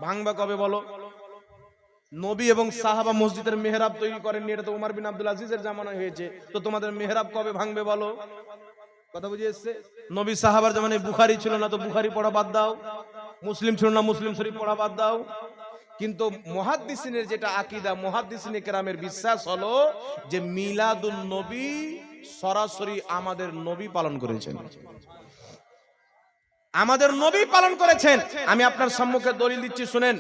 ভাঙবে কবে বলো? নবী এবং সাহাবা মসজিদের মেহরাব তৈরি করেননি, এটা তো উমর বিন আব্দুল আজিজের জামানায় হয়েছে। তো তোমাদের মেহরাব কবে ভাঙবে বলো? কথা বুঝে এসছে? নবী সাহাবার জামানায় বুখারী ছিল না, তো বুখারী পড়া বাদ দাও। মুসলিম ছিল না, মুসলিম শরীফ পড়া বাদ দাও। কিন্তু মুহাদ্দিসিনের যেটা আকীদা, মুহাদ্দিসিনে কেরামের বিশ্বাস হলো যে মিলাদুন নবী সরাসরি আমাদের নবী পালন করেছেন, আমাদের নবী পালন করেছেন। আমি আপনার সম্মুখে দলিল দিচ্ছি, শুনেন।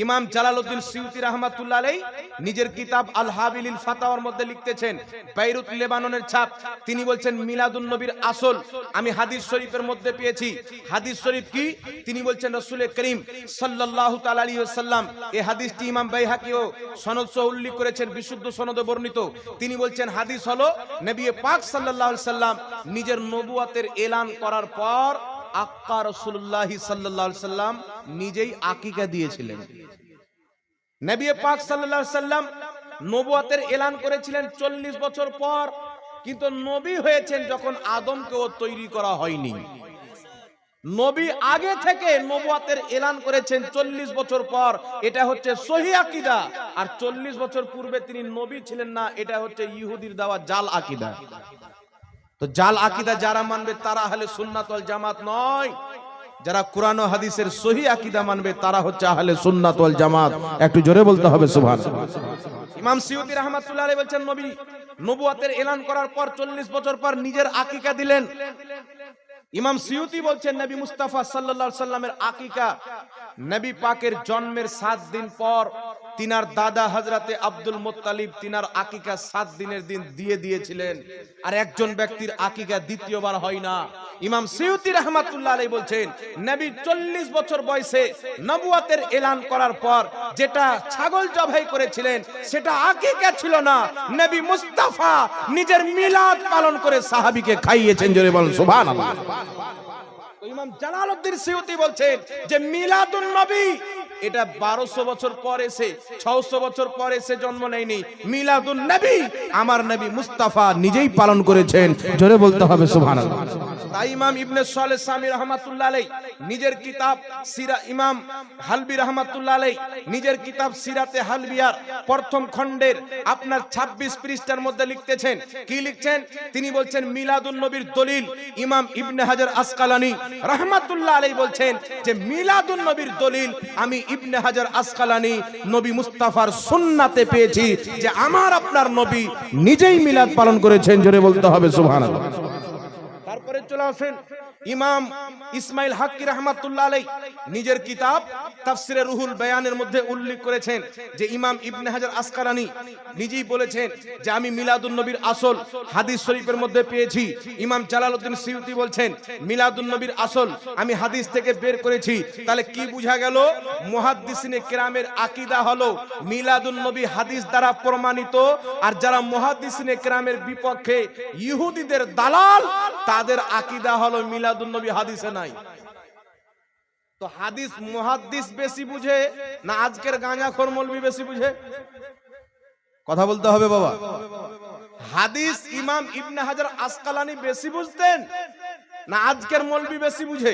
ইমাম জালালউদ্দিন সিউতি রাহমাতুল্লাহ আলাইহি নিজের কিতাব আল হাবিলিল ফাতাওয়ার মধ্যে লিখতেছেন, বেইরুত লেবাননের ছাপ, তিনি বলছেন মিলাদুন নবীর আসল আমি হাদিস শরীফের মধ্যে পেয়েছি। হাদিস শরীফ কি? তিনি বলছেন রাসূল করিম সাল্লাল্লাহু তাআলা আলাইহি ওয়াসাল্লাম, এই হাদিসটি ইমাম বাইহাকিও সনদ সহ উল্লেখ করেছেন, বিশুদ্ধ সনদে বর্ণিত। তিনি বলছেন হাদিস হলো নবী পাক সাল্লাল্লাহু আলাইহি ওয়াসাল্লাম নিজের নবুয়তের এলান করার পর আক্কা রাসূলুল্লাহ সাল্লাল্লাহু আলাইহি সাল্লাম নিজেই আকিকা দিয়েছিলেন। নবী পাক সাল্লাল্লাহু আলাইহি সাল্লাম নবুয়তের এলান করেছিলেন 40 বছর পর, কিন্তু নবী হয়েছেন যখন আদমকেও তৈরি করা হয়নি। নবী আগে থেকে নবুয়তের এলান করেছেন 40 বছর পর, এটা হচ্ছে সহিহ আকীদা। আর 40 বছর পূর্বে তিনি নবী ছিলেন না, এটা হচ্ছে ইহুদির দেওয়া জাল আকীদা। তো জাল আকীদা যারা মানবে তারা আহলে সুন্নাত ওয়াল জামাত নয়, যারা কোরআন ও হাদিসের সহিহ আকীদা মানবে তারা হচ্ছে আহলে সুন্নাত ওয়াল জামাত। একটু জোরে বলতে হবে সুবহানাল্লাহ। ইমাম সিউতি রাহমাতুল্লাহ আলাইহি বলেন নবী নবুয়তের এলান করার পর 40 বছর পর নিজের আকিকা দিলেন। ইমাম সিউতি বলছেন নবী মুস্তাফা সাল্লাল্লাহু আলাইহি সাল্লামের আকিকা নবী পাকের জন্মের 7 দিন পর তিনার দাদা হযরতে আব্দুল মুত্তালিব তিনার আকিকা 7 দিনের দিন দিয়ে দিয়েছিলেন। আর একজন ব্যক্তির আকিকা দ্বিতীয়বার হয় না। ইমাম সিউতি রাহমাতুল্লাহ আলাইহি বলছেন নবী 40 বছর বয়সে নবুয়তের এলান করার পর যেটা ছাগল জবাই করেছিলেন সেটা আকিকা ছিল না, নবী মুস্তাফা নিজের মিলাদ পালন করে সাহাবীকে খাইয়েছেন। জোরে বলুন সুবহানাল্লাহ। ইমাম জালালউদ্দিন সিউতি বলছেন যে মিলাদুন নবী এটা 1200 বছর পর এসে 600 বছর পর এসে জন্ম নেয়নি। মিলাদুন নবী আমার নবী মুস্তাফা নিজেই পালন করেছেন। জোরে বলতে হবে সুবহানাল্লাহ। তাই ইমাম ইবনে সালেহ সামি রাহমাতুল্লাহ আলাইহি নিজের কিতাব সিরা, ইমাম হালবি রাহমাতুল্লাহ আলাইহি নিজের কিতাব সিরাতে হালবিয়ার প্রথম খণ্ডের আপনার 26 পৃষ্ঠার মধ্যে লিখতেছেন, কি লিখছেন? তিনি বলছেন মিলাদুন নবীর দলিল ইমাম ইবনে হাজার আসকালানী রাহমাতুল্লাহ আলাইহি বলছেন যে মিলাদুন নবীর দলিল আমি ইবনে হাজার আসকালানী নবী মুস্তাফার সুন্নাতে পেয়েছি যে আমার আপনার নবী নিজেই মিলাদ পালন করেছেন। জোরে বলতে হবে সুবহানাল্লাহ। তারপরে চলে আসেন ইমাম ইসমাইল হাক্কি রাহমাতুল্লাহ আলাইহি নিজের কিতাব তাফসিরে রুহুল বায়ানের মধ্যে উল্লেখ করেছেন যে ইমাম ইবনে হাজার আসকালানী নিজেই বলেছেন যে আমি মিলাদুন নবীর আসল হাদিস শরীফের মধ্যে পেয়েছি। ইমাম জালালউদ্দিন সিউতি বলছেন মিলাদুন নবীর আসল আমি হাদিস থেকে বের করেছি। তাহলে কি বোঝা গেল? মুহাদ্দিসিনে কেরামের আকীদা হলো মিলাদুন নবী হাদিস দ্বারা প্রমাণিত, আর যারা মুহাদ্দিসিনে কেরামের বিপক্ষে ইহুদিদের দালাল তাদের আকীদা হলো মিলাদুন নবী হাদিসে নাই। তো হাদিস মুহাদ্দিস বেশি বুঝে না আজকের গাঁজাখোর মৌলবি বেশি বুঝে? কথা বলতে হবে বাবা। হাদিস ইমাম ইবনে হাজার আসকালানী বেশি বুঝতেন না আজকের মৌলবি বেশি বুঝে?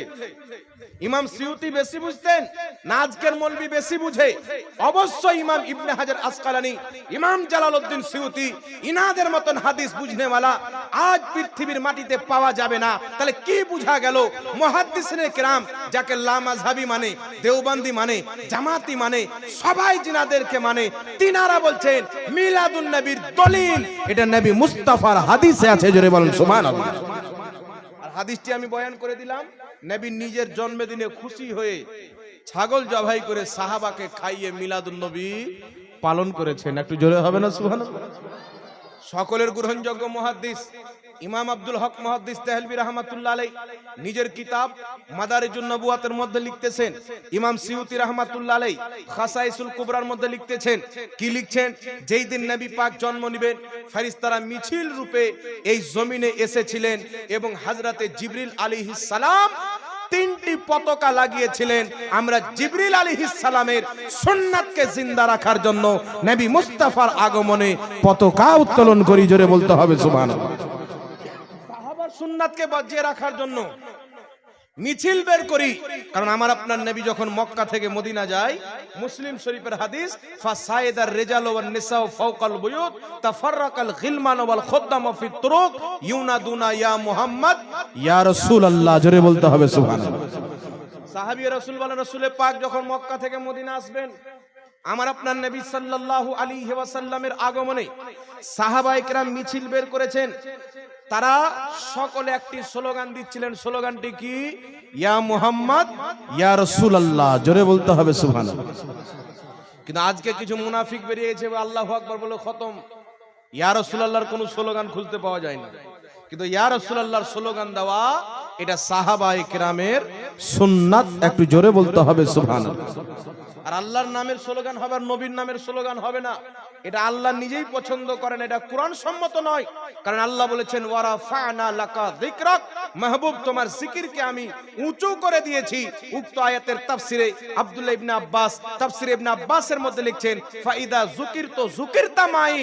ইমাম সিউতি বেশি বুঝতেন না আজকের মৌলবি বেশি বুঝে? অবশ্যই ইমাম ইবনে হাজার আসকালানী, ইমাম জালালউদ্দিন সিউতি ইনাদের মতন হাদিস বুঝনেওয়ালা আজ পৃথিবীর মাটিতে পাওয়া যাবে না। তাহলে কি বুঝা গেল? মুহাদ্দিসিনে কেরাম যাকে লামাযহাবী মানে, দেওবন্দি মানে, জামাতি মানে, সবাই জিনাদেরকে মানে, তিনারা বলছেন মিলাদুন নবীর দলিল এটা নবী মুস্তাফার হাদিসে আছে। জোরে বলেন সুবহানাল্লাহ। হাদিসটি আমি বয়ান করে দিলাম, নবী নিজের জন্মদিনে খুশি হয়ে ছাগল জবাই করে সাহাবাকে খাইয়ে মিলাদুন নবী পালন করেছেন। একটু জোরে হবে না সুবহানাল্লাহ? সকলের গ্রহণযোগ্য মুহাদ্দিস ইমাম আব্দুল হক মুহাদ্দিস দেহলভী রাহমাতুল্লাহ আলাইহি নিজের কিতাব মাদারিজুন নবুওয়াতের মধ্যে লিখতেছেন, ইমাম সিউতি রাহমাতুল্লাহ আলাইহি খাসাইসুল কুবরার মধ্যে লিখতেছেন, কি লিখছেন? যেই দিন নবী পাক জন্ম নেবেন ফেরেশতারা মিছিল রূপে এই জমিনে এসেছিলেন এবং হযরতে জিবরিল আলাইহিস সালাম 3টি পতাকা লাগিয়েছিলেন। আমরা জিবরিল আলাইহিস সালামের সুন্নাতকে জিন্দা রাখার জন্য নবী মুস্তাফার আগমনে পতাকা উত্তোলন করি। জোরে বলতে হবে সুবহানাল্লাহ। সাহাবার সুন্নাতকে বাঁচিয়ে রাখার জন্য মিছিল বের করি, কারণ আমার আপনার নবী যখন মক্কা থেকে মদিনা যায়, মুসলিম শরীফের হাদিস, ফাসাইদার রিজাল ওয়ান নিসা ফাওকাল বুয়ুত তাফাররাকাল গিলমান ওয়াল খুদ্দাম ফি তুরুক ইউনাদুনা ইয়া মুহাম্মদ ইয়া রাসূলুল্লাহ। জোরে বলতে হবে সুবহানাল্লাহ। সাহাবী রাসূল বলেন, রাসূলে পাক যখন মক্কা থেকে মদিনা আসবেন, আমার আপনার নবী সাল্লাল্লাহু আলাইহি ওয়াসাল্লামের আগমনে সাহাবায়ে কেরাম মিছিল বের করেছেন। তারা সকলে একটি স্লোগান দিচ্ছিলেন। স্লোগানটি কি? ইয়া মুহাম্মদ ইয়া রাসূলুল্লাহ। জোরে বলতে হবে সুবহানাল্লাহ। কিন্তু আজকে কিছু মুনাফিক বেরিয়েছে, আল্লাহু আকবার বলে খতম। ইয়া রাসূলুল্লাহর কোনো স্লোগান খুলতে পাওয়া যায় না। কিন্তু ইয়া রাসূলুল্লাহর স্লোগান দেওয়া এটা সাহাবায়ে কেরামের সুন্নাত। একটু জোরে বলতে হবে সুবহানাল্লাহ। আর আল্লাহর নামের স্লোগান হবে, আর নবীর নামের স্লোগান হবে না। এটা আল্লাহ নিজেই পছন্দ করেন, এটা কোরআন সম্মত নয়। কারণ আল্লাহ বলেছেন, ওয়ারাফা'না লাকা যিকরাক, মাহবুব তোমার জিকিরকে আমি উঁচু করে দিয়েছি। উক্ত আয়াতের তাফসিরে আব্দুল্লাহ ইবনে আব্বাস, তাফসিরে ইবনে আব্বাসের মধ্যে লিখছেন, ফাইদা যুকিরতু যুকিরতা মাই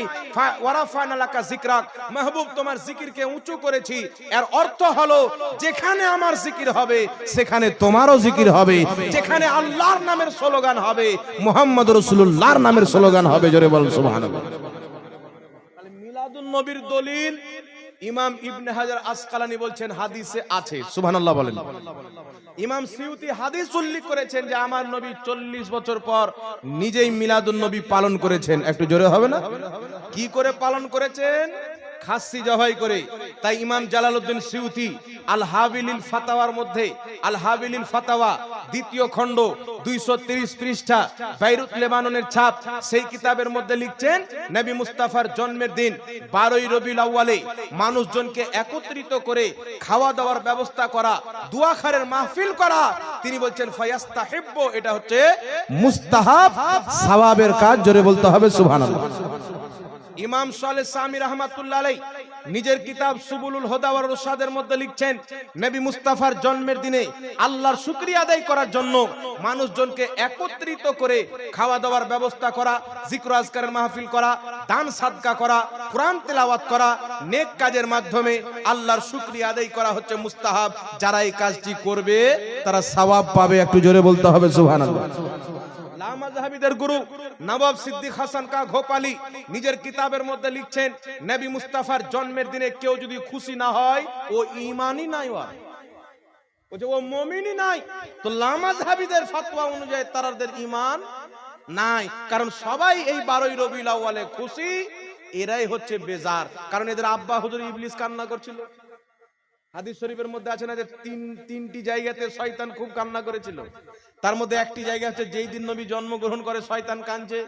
ওয়ারাফা'না লাকা যিকরাক, মাহবুব তোমার জিকিরকে উঁচু করেছি। এর অর্থ হলো, যেখানে আমার জিকির হবে সেখানে তোমারও জিকির হবে। যেখানে আল্লাহর নামের স্লোগান হবে, মুহাম্মদ রাসূলুল্লাহর নামের স্লোগান হবে। জোরে বলুন সুবহানাল্লাহ। তাহলে মিলাদুন নবীর দলিল ইমাম ইবনে হাজার আসকালানী বলছেন হাদিসে আছে। সুবহানাল্লাহ বলেন। ইমাম সিউতি হাদিস উল্লেখ করেছেন যে আমার নবী 40 বছর পর নিজেই মিলাদুন নবী পালন করেছেন। একটু জোরে হবে না? কি করে পালন করেছেন? খাসি জবাই করে। তাই ইমাম জালালউদ্দিন সিউতি আল হাবিলিল ফাতাওয়ার মধ্যে, আল হাবিলিল ফাতাওয়া দ্বিতীয় খণ্ড 230 পৃষ্ঠা, বাইরুত লেবাননের ছাপ, সেই কিতাবের মধ্যে লিখছেন, নবী মুস্তাফার জন্মের দিন 12ই রবিউল আউয়ালে মানুষজনকে একত্রিত করে খাওয়া দাওয়ার ব্যবস্থা করা, দোয়া খারের মাহফিল করা। তিনি বলছেন ফায়াস্তাহিব্বু, এটা হচ্ছে মুস্তাহাব, সওয়াবের কাজ। জোরে বলতে হবে সুবহানাল্লাহ। ইমাম সালেহ সামি রাহমাতুল্লাহ আলাইহি নিজের কিতাব সুবুলুল হুদা ওয়ার রশাদের মধ্যে লিখছেন, নবী মুস্তাফার জন্মের দিনে আল্লাহর শুকরিয়া আদায় করার জন্য মানুষজনকে একত্রিত করে খাওয়া দাওয়ার ব্যবস্থা করা, জিকির আজকারের মাহফিল করা, দান সাদকা করা, কোরআন তেলাওয়াত করা, নেক কাজের মাধ্যমে আল্লাহর শুকরিয়া আদায় করা হচ্ছে মুস্তাহাব। যারা এই কাজটি করবে তারা সওয়াব পাবে। একটু জোরে বলতে হবে সুবহানাল্লাহ। লামাযহাবীদের গুরু নবাব সিদ্দিক হাসান কা ঘোপালি নিজের কিতাবের মধ্যে লিখছেন, নবী মুস্তাফার জন্মের দিনে কেউ যদি খুশি না হয়, ও ঈমানই নাই, ও মুমিনই নাই। তো লামাযহাবীদের ফতোয়া অনুযায়ী তাদের ঈমান নাই। কারণ সবাই এই 12ই রবিউল আউয়ালে খুশি, এরাই হচ্ছে বেজার। কারণ এদের আব্বা হুজুর ইবলিস কান্না করছিল। হাদিস শরীফের মধ্যে আছে না যে তিনটি জায়গাতে শয়তান খুব কান্না করেছিল। তার মধ্যে একটি জায়গা হচ্ছে যেই দিন নবী জন্মগ্রহণ করে শয়তান কাঁদছে।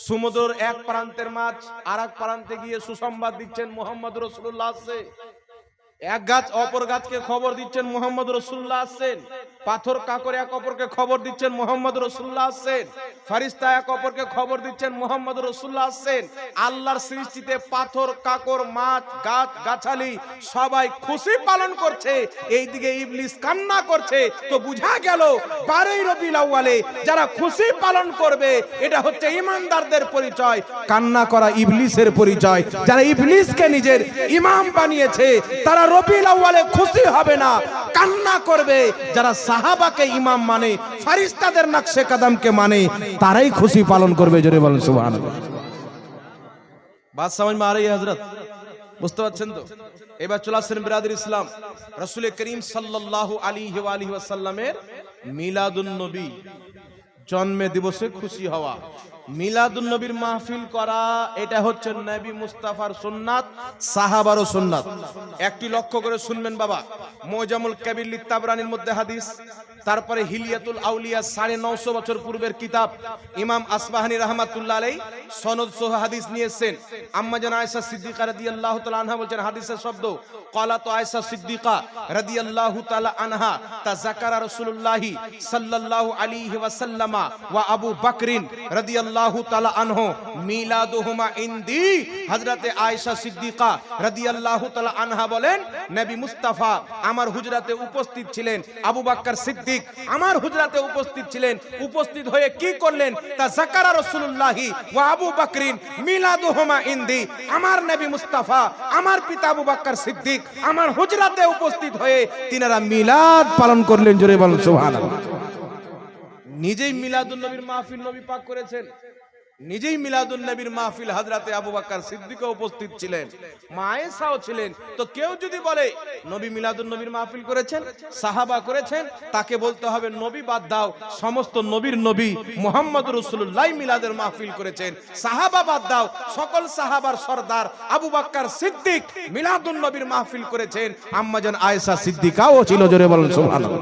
সমুদ্রের এক প্রান্তের মাছ আর এক প্রান্তে গিয়ে সুসংবাদ দিচ্ছেন মুহাম্মদ রাসূলুল্লাহ আসছে। এক গাছ অপর গাছকে খবর দিচ্ছেন মুহাম্মদ রাসূলুল্লাহ আসছেন। পাথর কাকর এক অপরকে খবর দিচ্ছেন মুহাম্মদ রাসূলুল্লাহ আসছেন। ফেরেশতা এক অপরকে খবর দিচ্ছেন মুহাম্মদ রাসূলুল্লাহ আসছেন। আল্লাহর সৃষ্টিতে পাথর কাকর মাছ গাছ গাছালি সবাই খুশি পালন করছে, এইদিকে ইবলিস কান্না করছে। তো বুঝা গেল 12ই রবিউল আউয়ালে যারা খুশি পালন করবে এটা হচ্ছে ঈমানদারদের পরিচয়, কান্না করা ইবলিসের পরিচয়। যারা ইবলিসকে নিজের ইমাম বানিয়েছে তারা রবিউল আউয়ালে খুশি হবে না, কান্না করবে। যারা সাহাবাকে ইমাম মানে, ফেরেশতাদের নকশে কদমকে মানে, তারাই খুশি পালন করবে। জোরে বলেন সুবহানাল্লাহ। বাত সমঝ মে আ রহি है হযরত? বুঝতে পারছেন তো? এবার চলে আসেন বিরাদর ইসলাম, রাসূল করিম সাল্লাল্লাহু আলাইহি ওয়া আলিহি ওয়াসাল্লামের মিলাদুন নবী, জন্মে দিবসে খুশি হওয়া, মিলাদুন নবীর মাহফিল করা, এটা হচ্ছে নবী মুস্তাফার সুন্নাত, সাহাবারও সুন্নাত। একটি লক্ষ্য করে শুনবেন বাবা, মুজামুল কাবির লি তাবরানির মধ্যে হাদিস, তারপরে হিলিয়াতুল আউলিয়া 950 বছর পূর্বের কিতাব, ইমাম আসবাহানী রাহমাতুল্লাহ আলাইহি সনদ সহ হাদিস নিয়েছেন। আম্মা জান আয়েশা সিদ্দিকা রাদিয়াল্লাহু তাআলা আনহা বলেন, হাদিসের শব্দ ক্বালাতু আয়েশা সিদ্দিকা রাদিয়াল্লাহু তাআলা আনহা তাযাকারা রাসূলুল্লাহি সাল্লাল্লাহু আলাইহি ওয়াসাল্লামা ওয়া আবু বকরিন রাদিয়াল্লাহু তাআলা আনহু মিলাদুহুমা ইনদি। হযরতে আয়েশা সিদ্দিকা রাদিয়াল্লাহু তাআলা আনহা বলেন, নবী মুস্তাফা আমার হুজরাতে উপস্থিত ছিলেন, আবু বকর সিদ্দিক সিদ্দিক আমার হুজরাতে উপস্থিত ছিলেন। উপস্থিত হয়ে কি করলেন? তা যাকারা রাসূলুল্লাহি ওয়া আবু বকরিন মিলাদুহুমা ইনদি, আমার নবী মুস্তাফা আমার পিতা আবু বকর সিদ্দিক আমার হুজরাতে উপস্থিত হয়ে তিনারা মিলাদ পালন করলেন। জোরে বলুন সুবহানাল্লাহ। নিজেই মিলাদুন নবীর মাহফিল নবী পাক করেছেন, নিজেই মিলাদুন নবীর মাহফিল হযরতে আবু বকর সিদ্দিকও উপস্থিত ছিলেন, মা আয়েশাও ছিলেন। তো কেউ যদি বলে নবী মিলাদুন নবীর মাহফিল করেছেন, সাহাবা করেছেন, তাকে বলতে হবে নবী বাদ দাও, সমস্ত নবীর নবী মুহাম্মদুর রাসূলুল্লাহ মিলাদের মাহফিল করেছেন। সাহাবা বাদ দাও, সকল সাহাবার সরদার আবু বকর সিদ্দিক মিলাদুন নবীর মাহফিল করেছেন। আম্মা জান আয়েশা সিদ্দিকাও ছিল। জোরে বলুন সুবহানাল্লাহ।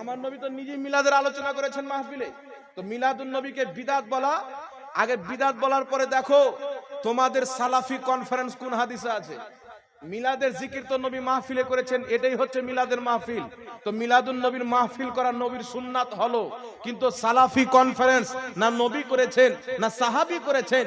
আমার নবী তো নিজেই মিলাদের আলোচনা করেছেন মাহফিলে। তো মিলাদুন নবীকে বিদআত বলা, আগে বিদআত বলার পরে দেখো তোমাদের সালাফি কনফারেন্স কোন হাদিসে আছে? মিলাদের জিকির তো নবী মাহফিলে করেছেন, এটাই হচ্ছে মিলাদের মাহফিল। তো মিলাদুন নবীর মাহফিল করা নবীর সুন্নাত হলো, কিন্তু সালাফি কনফারেন্স না নবী করেছেন না সাহাবী করেছেন।